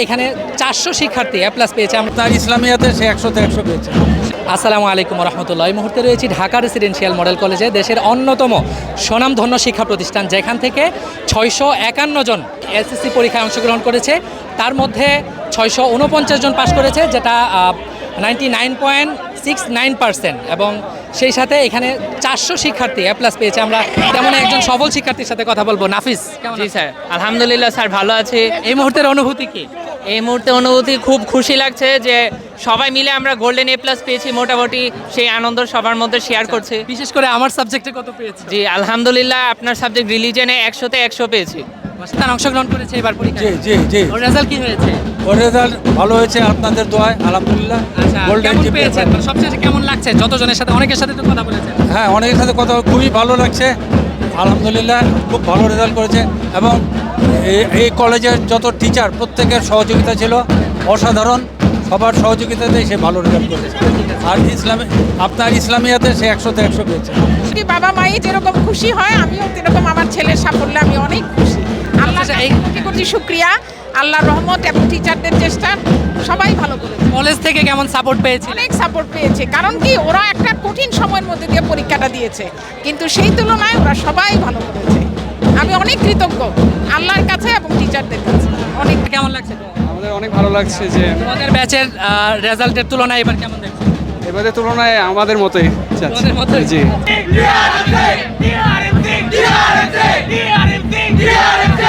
এখানে 400 শিক্ষার্থী এ প্লাস পেয়েছে। আপনার ইসলামিয়াতে সে 100-তে 100 পেয়েছে। আসসালামু আলাইকুম রহমতুল্লাহ। এই মুহূর্তে রয়েছি ঢাকা রেসিডেন্সিয়াল মডেল কলেজে, দেশের অন্যতম স্বনামধন্য শিক্ষা প্রতিষ্ঠান, যেখান থেকে 651 জন এসএসসি পরীক্ষায় অংশগ্রহণ করেছে। তার মধ্যে 649 জন পাশ করেছে, যেটা 99.69%, এবং সেই সাথে এখানে 400 শিক্ষার্থী এ প্লাস পেয়েছে। আমরা তেমন একজন সফল শিক্ষার্থীর সাথে কথা বলবো। নাফিস, কেমন জি আছেন? স্যার, আলহামদুলিল্লাহ স্যার, ভালো আছি। এই মুহূর্তের অনুভূতি কি? এই মুহূর্তে অনুভূতি খুব খুশি লাগছে যে সবাই মিলে আমরা গোল্ডেন এ প্লাস পেয়েছি। মোটামুটি সেই আনন্দ সবার মধ্যে শেয়ার করছি। বিশেষ করে আমার সাবজেক্টে কত পেয়েছে? জি আলহামদুলিল্লাহ, আপনার সাবজেক্ট রিলিজনে 100-তে 100 পেয়েছি। মাস্টার অংশগ্রহণ করেছে এবার জি পরীক্ষায়। জি জি, ওর রেজাল্ট কি হয়েছে? ওর রেজাল্ট ভালো হয়েছে আপনাদের দোয়ায়, আলহামদুলিল্লাহ। আচ্ছা, গোল্ডেন কেমন জিপে পেয়েছেন? মানে সবচেয়ে কেমন লাগছে? যতজনের সাথে, অনেকের সাথে তো কথা বলেছেন। হ্যাঁ, অনেকের সাথে কথা খুবই ভালো লাগছে, আলহামদুলিল্লাহ। খুব ভালো রেজাল্ট করেছে, এবং এই কলেজের যত টিচার প্রত্যেকের সহযোগিতা ছিল অসাধারণ। সবার সহযোগিতাতে সে ভালো রেজাল্ট করেছে। আর আপনার ইসলামিয়াতে সে 100-তে 100 পেয়েছে। কি বাবা মাই যেরকম খুশি হয়, আমিও সেরকম আমার ছেলের সাফল্যে আমি অনেক খুশি। আল্লাহ আচ্ছা, কোটি কোটি শুক্রিয়া, আল্লাহর রহমত এবং টিচারদের চেষ্টা, সবাই ভালো করেছে। কলেজ থেকে কেমন সাপোর্ট পেয়েছে? অনেক সাপোর্ট পেয়েছে, কারণ কি ওরা একটা কঠিন সময়ের মধ্যে দিয়ে পরীক্ষাটা দিয়েছে, কিন্তু সেই তুলনায় ওরা সবাই ভালো করেছে। আমি অনেক কৃতজ্ঞ আল্লাহর কাছে এবং টিচারদের কাছে। অনেক কেমন লাগছে? আমাদের অনেক ভালো লাগছে যে তোমাদের ব্যাচের রেজাল্টের তুলনায় এবার কেমন দেখছো? এবারে তুলনায় আমাদের মতোই যাচ্ছে। তোমাদের মতোই? জি। DRMC!